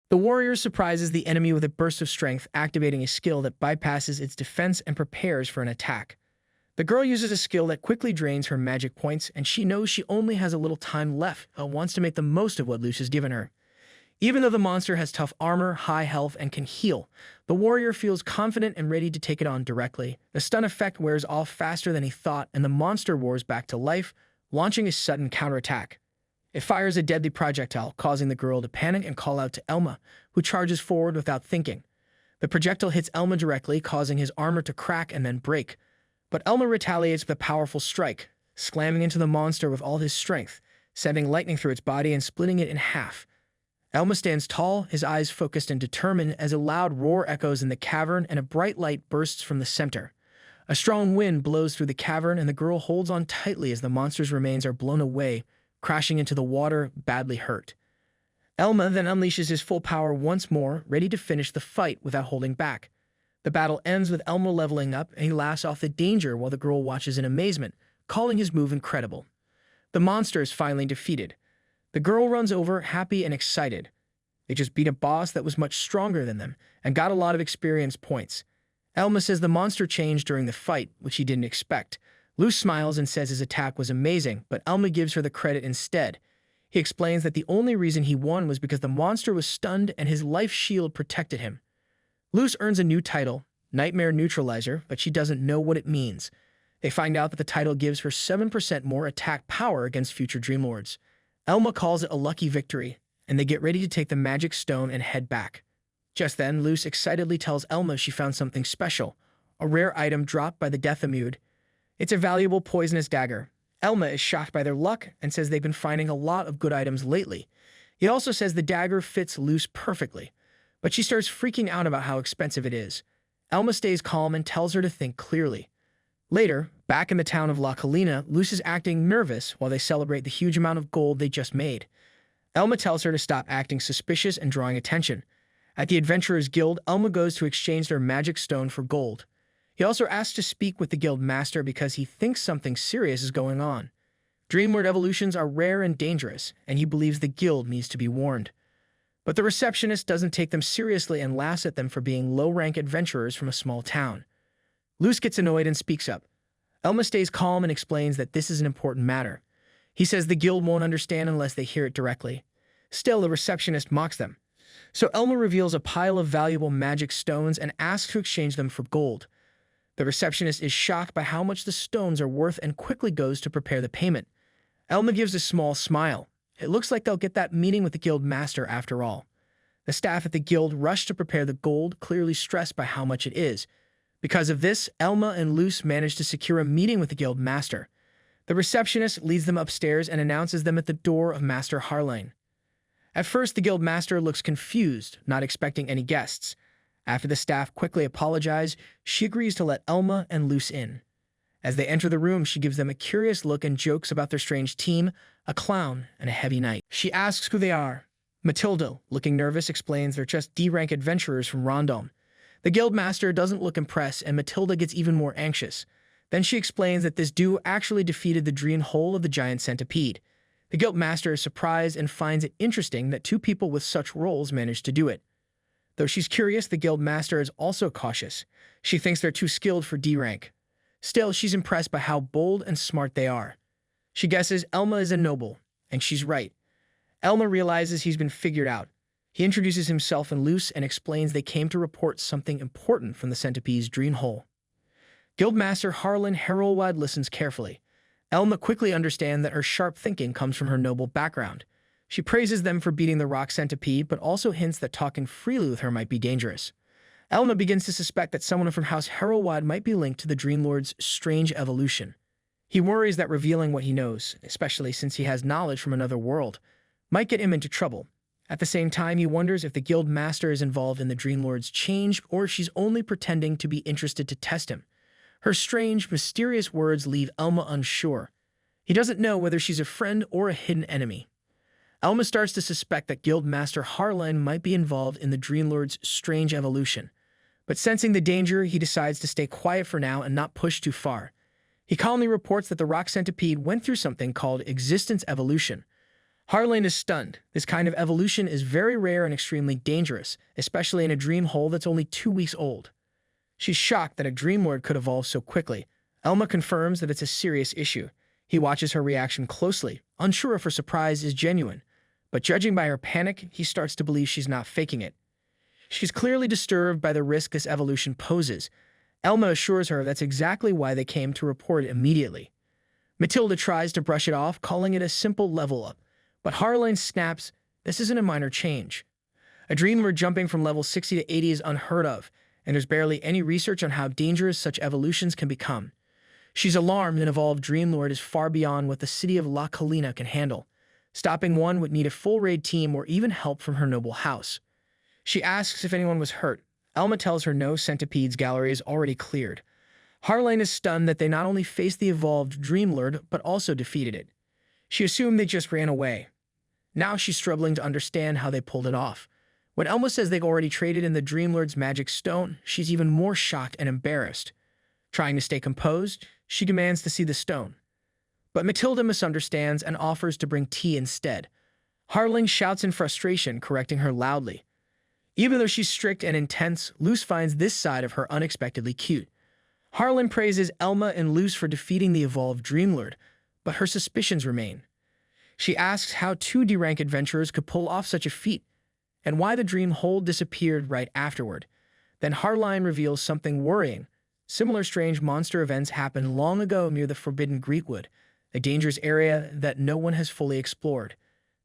The warrior surprises the enemy with a burst of strength, activating a skill that bypasses its defense and prepares for an attack. The girl uses a skill that quickly drains her magic points, and she knows she only has a little time left, but wants to make the most of what Luce has given her. Even though the monster has tough armor, high health, and can heal, the warrior feels confident and ready to take it on directly. The stun effect wears off faster than he thought, and the monster roars back to life, launching a sudden counterattack. It fires a deadly projectile, causing the girl to panic and call out to Elma, who charges forward without thinking. The projectile hits Elma directly, causing his armor to crack and then break. But Elma retaliates with a powerful strike, slamming into the monster with all his strength, sending lightning through its body and splitting it in half. Elma stands tall, his eyes focused and determined, as a loud roar echoes in the cavern and a bright light bursts from the center. A strong wind blows through the cavern, and the girl holds on tightly as the monster's remains are blown away, crashing into the water, badly hurt. Elma then unleashes his full power once more, ready to finish the fight without holding back. The battle ends with Elma leveling up, and he laughs off the danger while the girl watches in amazement, calling his move incredible. The monster is finally defeated. The girl runs over, happy and excited. They just beat a boss that was much stronger than them, and got a lot of experience points. Elma says the monster changed during the fight, which he didn't expect. Luce smiles and says his attack was amazing, but Elma gives her the credit instead. He explains that the only reason he won was because the monster was stunned and his life shield protected him. Luce earns a new title, Nightmare Neutralizer, but she doesn't know what it means. They find out that the title gives her 7% more attack power against future Dreamlords. Elma calls it a lucky victory, and they get ready to take the magic stone and head back. Just then, Luce excitedly tells Elma she found something special, a rare item dropped by the Deathamude. It's a valuable poisonous dagger. Elma is shocked by their luck and says they've been finding a lot of good items lately. He also says the dagger fits Luce perfectly, but she starts freaking out about how expensive it is. Elma stays calm and tells her to think clearly. Later, back in the town of La Colina, Luce is acting nervous while they celebrate the huge amount of gold they just made. Elma tells her to stop acting suspicious and drawing attention. At the Adventurers Guild, Elma goes to exchange their magic stone for gold. He also asks to speak with the guild master because he thinks something serious is going on. Dreamlord evolutions are rare and dangerous, and he believes the guild needs to be warned. But the receptionist doesn't take them seriously and laughs at them for being low-rank adventurers from a small town. Luce gets annoyed and speaks up. Elma stays calm and explains that this is an important matter. He says the guild won't understand unless they hear it directly. Still, the receptionist mocks them. So Elma reveals a pile of valuable magic stones and asks to exchange them for gold. The receptionist is shocked by how much the stones are worth and quickly goes to prepare the payment. Elma gives a small smile. It looks like they'll get that meeting with the guild master after all. The staff at the guild rush to prepare the gold, clearly stressed by how much it is. Because of this, Elma and Luce manage to secure a meeting with the guild master. The receptionist leads them upstairs and announces them at the door of Master Harline. At first, the guild master looks confused, not expecting any guests. After the staff quickly apologize, she agrees to let Elma and Luce in. As they enter the room, she gives them a curious look and jokes about their strange team, a clown, and a heavy knight. She asks who they are. Matilda, looking nervous, explains they're just D-rank adventurers from REDONE. The guildmaster doesn't look impressed, and Matilda gets even more anxious. Then she explains that this duo actually defeated the Dream Hole of the Giant Centipede. The guildmaster is surprised and finds it interesting that two people with such roles managed to do it. Though she's curious, the guildmaster is also cautious. She thinks they're too skilled for D-rank. Still, she's impressed by how bold and smart they are. She guesses Elma is a noble, and she's right. Elma realizes he's been figured out. He introduces himself and Luce and explains they came to report something important from the Centipede's Dream Hole. Guildmaster Harlan Harrowwide listens carefully. Elma quickly understands that her sharp thinking comes from her noble background. She praises them for beating the rock centipede, but also hints that talking freely with her might be dangerous. Elma begins to suspect that someone from House Harrowwide might be linked to the Dreamlord's strange evolution. He worries that revealing what he knows, especially since he has knowledge from another world, might get him into trouble. At the same time, he wonders if the guild master is involved in the Dreamlord's change or if she's only pretending to be interested to test him. Her strange, mysterious words leave Elma unsure. He doesn't know whether she's a friend or a hidden enemy. Elma starts to suspect that Guildmaster Harlan might be involved in the Dreamlord's strange evolution. But sensing the danger, he decides to stay quiet for now and not push too far. He calmly reports that the rock centipede went through something called existence evolution. Harlane is stunned. This kind of evolution is very rare and extremely dangerous, especially in a dream hole that's only 2 weeks old. She's shocked that a Dream Lord could evolve so quickly. Elma confirms that it's a serious issue. He watches her reaction closely, unsure if her surprise is genuine. But judging by her panic, he starts to believe she's not faking it. She's clearly disturbed by the risk this evolution poses. Elma assures her that's exactly why they came to report it immediately. Matilda tries to brush it off, calling it a simple level up. But Harlane snaps, this isn't a minor change. A Dream Lord jumping from level 60 to 80 is unheard of, and there's barely any research on how dangerous such evolutions can become. She's alarmed an evolved Dream Lord is far beyond what the city of La Colina can handle. Stopping one would need a full raid team or even help from her noble house. She asks if anyone was hurt. Elma tells her no, Centipede's gallery is already cleared. Harlane is stunned that they not only faced the evolved Dream Lord, but also defeated it. She assumed they just ran away. Now she's struggling to understand how they pulled it off. When Elma says they've already traded in the Dream Lord's magic stone, she's even more shocked and embarrassed. Trying to stay composed, she demands to see the stone. But Matilda misunderstands and offers to bring tea instead. Harlane shouts in frustration, correcting her loudly. Even though she's strict and intense, Luce finds this side of her unexpectedly cute. Harlane praises Elma and Luce for defeating the evolved Dream Lord, but her suspicions remain. She asks how 2 D-rank adventurers could pull off such a feat, and why the dream hole disappeared right afterward. Then Harlane reveals something worrying. Similar strange monster events happened long ago near the Forbidden Greekwood, a dangerous area that no one has fully explored.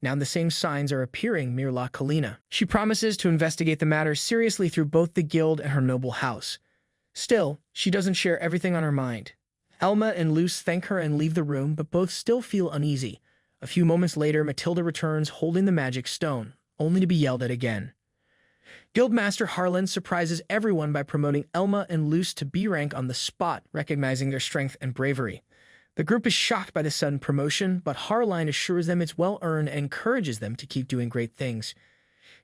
Now the same signs are appearing near La Colina. She promises to investigate the matter seriously through both the guild and her noble house. Still, she doesn't share everything on her mind. Elma and Luce thank her and leave the room, but both still feel uneasy. A few moments later, Matilda returns holding the magic stone, only to be yelled at again. Guildmaster Harlane surprises everyone by promoting Elma and Luce to B rank on the spot, recognizing their strength and bravery. The group is shocked by the sudden promotion, but Harlane assures them it's well-earned and encourages them to keep doing great things.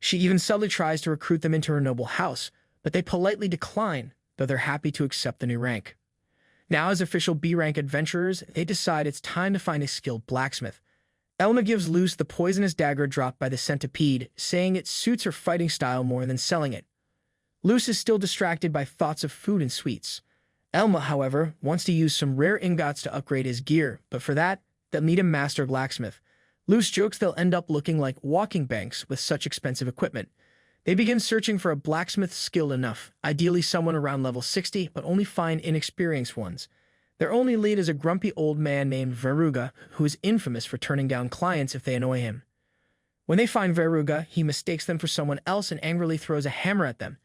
She even subtly tries to recruit them into her noble house, but they politely decline, though they're happy to accept the new rank. Now, as official B-rank adventurers, they decide it's time to find a skilled blacksmith. Elma gives Luce the poisonous dagger dropped by the centipede, saying it suits her fighting style more than selling it. Luce is still distracted by thoughts of food and sweets. Elma, however, wants to use some rare ingots to upgrade his gear, but for that, they'll need a master blacksmith. Luce jokes they'll end up looking like walking banks with such expensive equipment. They begin searching for a blacksmith skilled enough, ideally someone around level 60, but only find inexperienced ones. Their only lead is a grumpy old man named Veruga, who is infamous for turning down clients if they annoy him. When they find Veruga, he mistakes them for someone else and angrily throws a hammer at them.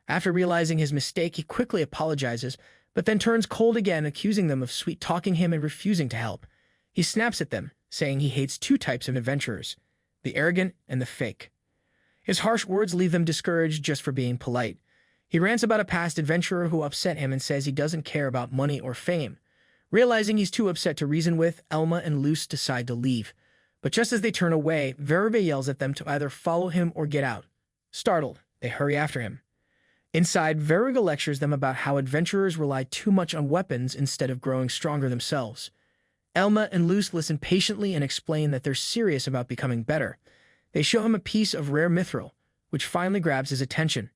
After realizing his mistake, he quickly apologizes, but then turns cold again, accusing them of sweet-talking him and refusing to help. He snaps at them, saying he hates 2 types of adventurers, the arrogant and the fake. His harsh words leave them discouraged just for being polite. He rants about a past adventurer who upset him and says he doesn't care about money or fame. Realizing he's too upset to reason with, Elma and Luce decide to leave. But just as they turn away, Veruga yells at them to either follow him or get out. Startled, they hurry after him. Inside, Veruga lectures them about how adventurers rely too much on weapons instead of growing stronger themselves. Elma and Luce listen patiently and explain that they're serious about becoming better. They show him a piece of rare mithril, which finally grabs his attention.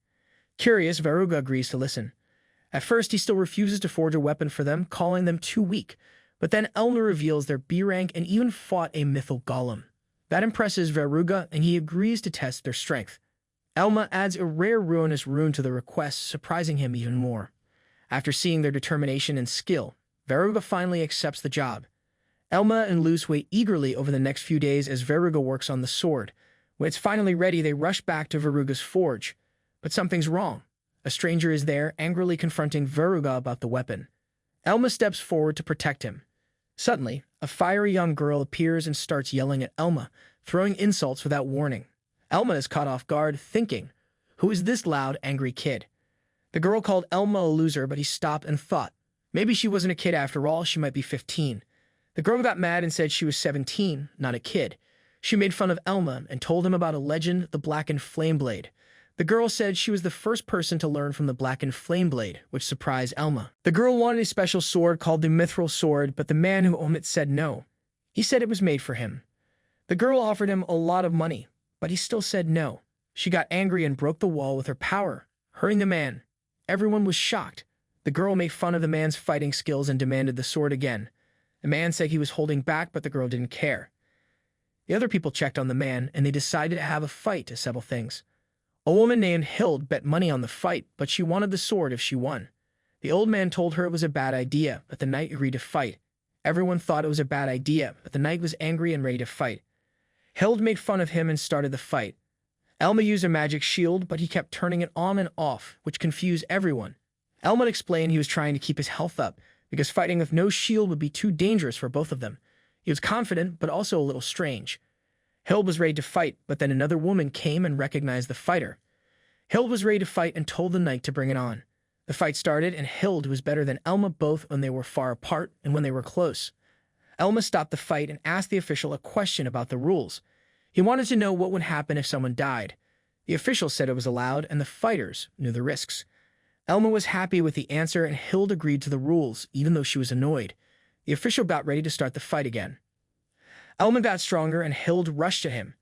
Curious, Veruga agrees to listen. At first, he still refuses to forge a weapon for them, calling them too weak. But then Elma reveals their B rank and even fought a mythal golem. That impresses Veruga, and he agrees to test their strength. Elma adds a rare ruinous rune to the request, surprising him even more. After seeing their determination and skill, Veruga finally accepts the job. Elma and Luce wait eagerly over the next few days as Veruga works on the sword. When it's finally ready, they rush back to Veruga's forge. But something's wrong. A stranger is there, angrily confronting Veruga about the weapon. Elma steps forward to protect him. Suddenly, a fiery young girl appears and starts yelling at Elma, throwing insults without warning. Elma is caught off guard, thinking, who is this loud, angry kid? The girl called Elma a loser, but he stopped and thought, maybe she wasn't a kid after all, she might be 15. The girl got mad and said she was 17, not a kid. She made fun of Elma and told him about a legend, the Blackened Flameblade. The girl said she was the first person to learn from the Blackened Flameblade, which surprised Elma. The girl wanted a special sword called the Mithril Sword, but the man who owned it said no. He said it was made for him. The girl offered him a lot of money, but he still said no. She got angry and broke the wall with her power, hurting the man. Everyone was shocked. The girl made fun of the man's fighting skills and demanded the sword again. The man said he was holding back, but the girl didn't care. The other people checked on the man, and they decided to have a fight to settle things. A woman named Hild bet money on the fight, but she wanted the sword if she won. The old man told her it was a bad idea, but the knight agreed to fight. Everyone thought it was a bad idea, but the knight was angry and ready to fight. Hild made fun of him and started the fight. Elma used a magic shield, but he kept turning it on and off, which confused everyone. Elma explained he was trying to keep his health up, because fighting with no shield would be too dangerous for both of them. He was confident, but also a little strange. Hild was ready to fight, but then another woman came and recognized the fighter. Hild was ready to fight and told the knight to bring it on. The fight started, and Hild was better than Elma both when they were far apart and when they were close. Elma stopped the fight and asked the official a question about the rules. He wanted to know what would happen if someone died. The official said it was allowed, and the fighters knew the risks. Elma was happy with the answer, and Hild agreed to the rules, even though she was annoyed. The official got ready to start the fight again. Elma got stronger, and Hild rushed at him.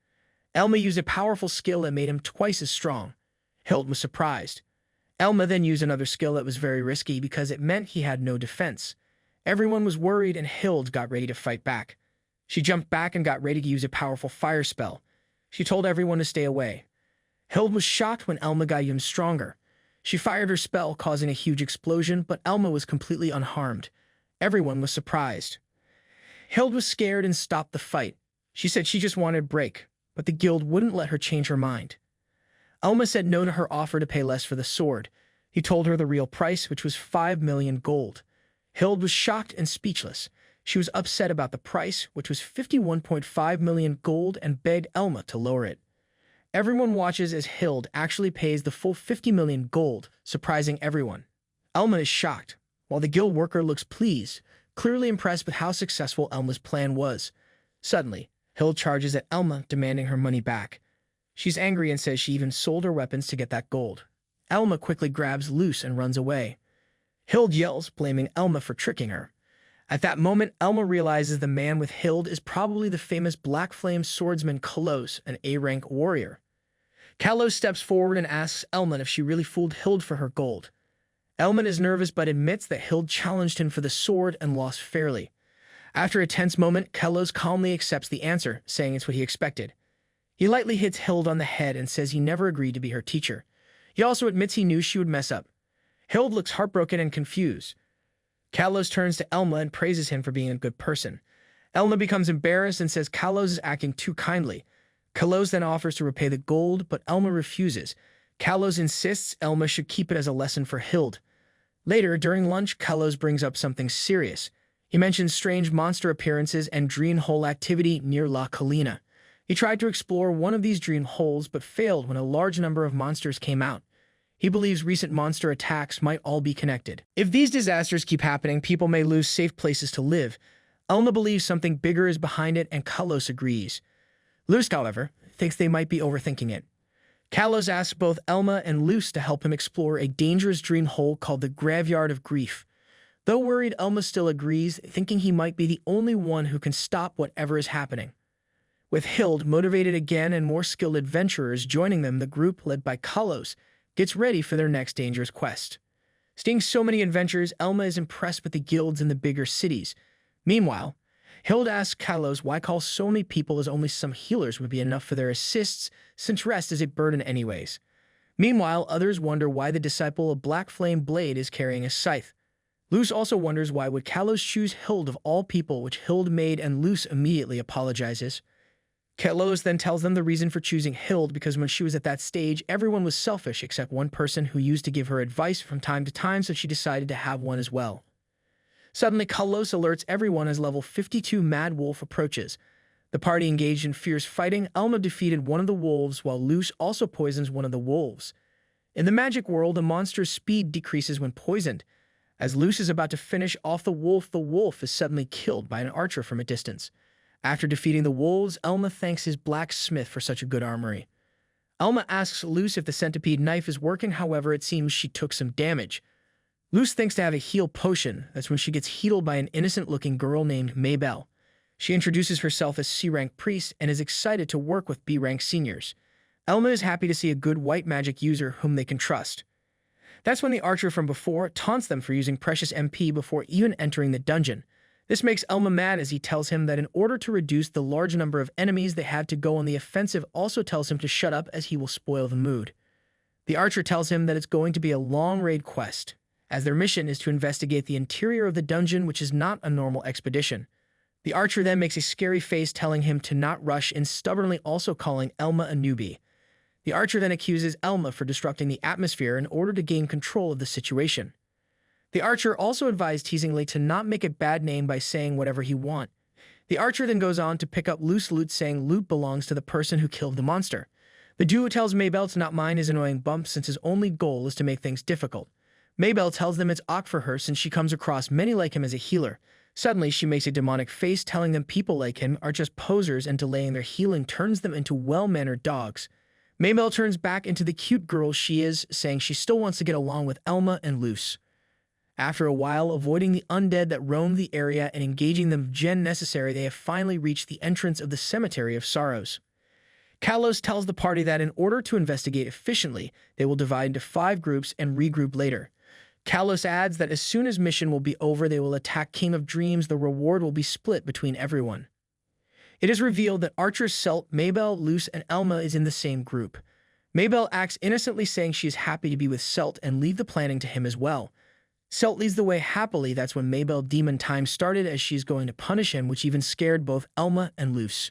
Elma used a powerful skill that made him twice as strong. Hild was surprised. Elma then used another skill that was very risky because it meant he had no defense. Everyone was worried, and Hild got ready to fight back. She jumped back and got ready to use a powerful fire spell. She told everyone to stay away. Hild was shocked when Elma got even stronger. She fired her spell, causing a huge explosion, but Elma was completely unharmed. Everyone was surprised. Hild was scared and stopped the fight. She said she just wanted a break, but the guild wouldn't let her change her mind. Elma said no to her offer to pay less for the sword. He told her the real price, which was 5 million gold. Hild was shocked and speechless. She was upset about the price, which was 51.5 million gold, and begged Elma to lower it. Everyone watches as Hild actually pays the full 50 million gold, surprising everyone. Elma is shocked, while the guild worker looks pleased, clearly impressed with how successful Elma's plan was. Suddenly, Hild charges at Elma, demanding her money back. She's angry and says she even sold her weapons to get that gold. Elma quickly grabs Luce and runs away. Hild yells, blaming Elma for tricking her. At that moment, Elma realizes the man with Hild is probably the famous Black Flame swordsman Kalos, an A-rank warrior. Kalos steps forward and asks Elma if she really fooled Hild for her gold. Elma is nervous but admits that Hild challenged him for the sword and lost fairly. After a tense moment, Kalos calmly accepts the answer, saying it's what he expected. He lightly hits Hild on the head and says he never agreed to be her teacher. He also admits he knew she would mess up. Hild looks heartbroken and confused. Kalos turns to Elma and praises him for being a good person. Elma becomes embarrassed and says Kalos is acting too kindly. Kalos then offers to repay the gold, but Elma refuses. Kalos insists Elma should keep it as a lesson for Hild. Later, during lunch, Kalos brings up something serious. He mentions strange monster appearances and dream hole activity near La Colina. He tried to explore one of these dream holes but failed when a large number of monsters came out. He believes recent monster attacks might all be connected. If these disasters keep happening, people may lose safe places to live. Elma believes something bigger is behind it, and Kalos agrees. Luce, however, thinks they might be overthinking it. Kalos asks both Elma and Luce to help him explore a dangerous dream hole called the Graveyard of Grief. Though worried, Elma still agrees, thinking he might be the only one who can stop whatever is happening. With Hild motivated again and more skilled adventurers joining them, the group, led by Kalos, gets ready for their next dangerous quest. Seeing so many adventures, Elma is impressed with the guilds in the bigger cities. Meanwhile, Hild asks Kalos why call so many people as only some healers would be enough for their assists, since rest is a burden anyways. Meanwhile, others wonder why the disciple of Black Flame Blade is carrying a scythe. Luce also wonders why would Kalos choose Hild of all people, which Hild made, and Luce immediately apologizes. Kalos then tells them the reason for choosing Hild because when she was at that stage, everyone was selfish except one person who used to give her advice from time to time, so she decided to have one as well. Suddenly, Kalos alerts everyone as level 52 Mad Wolf approaches. The party engaged in fierce fighting. Elma defeated one of the wolves, while Luce also poisons one of the wolves. In the magic world, a monster's speed decreases when poisoned. As Luce is about to finish off the wolf is suddenly killed by an archer from a distance. After defeating the wolves, Elma thanks his blacksmith for such a good armory. Elma asks Luce if the centipede knife is working, however, it seems she took some damage. Luce thinks to have a heal potion. That's when she gets healed by an innocent-looking girl named Maybelle. She introduces herself as C-rank priest and is excited to work with B-rank seniors. Elma is happy to see a good white magic user whom they can trust. That's when the archer from before taunts them for using precious MP before even entering the dungeon. This makes Elma mad as he tells him that in order to reduce the large number of enemies they have to go on the offensive, also tells him to shut up as he will spoil the mood. The archer tells him that it's going to be a long raid quest, as their mission is to investigate the interior of the dungeon, which is not a normal expedition. The archer then makes a scary face telling him to not rush and stubbornly also calling Elma a newbie. The archer then accuses Elma for disrupting the atmosphere in order to gain control of the situation. The archer also advised teasingly to not make a bad name by saying whatever he wants. The archer then goes on to pick up loose loot, saying loot belongs to the person who killed the monster. The duo tells Maybelle to not mind his annoying bump since his only goal is to make things difficult. Maybelle tells them it's awkward for her since she comes across many like him as a healer. Suddenly, she makes a demonic face telling them people like him are just posers and delaying their healing turns them into well-mannered dogs. Maybelle turns back into the cute girl she is, saying she still wants to get along with Elma and Luce. After a while, avoiding the undead that roam the area and engaging them gen necessary, they have finally reached the entrance of the Cemetery of Sorrows. Kalos tells the party that in order to investigate efficiently, they will divide into 5 groups and regroup later. Kalos adds that as soon as mission will be over, they will attack King of Dreams. The reward will be split between everyone. It is revealed that Archer, Celt, Maybelle, Luce, and Elma is in the same group. Maybelle acts innocently, saying she is happy to be with Celt and leave the planning to him as well. Celt leads the way happily. That's when Maybelle demon time started, as she's going to punish him, which even scared both Elma and Luce.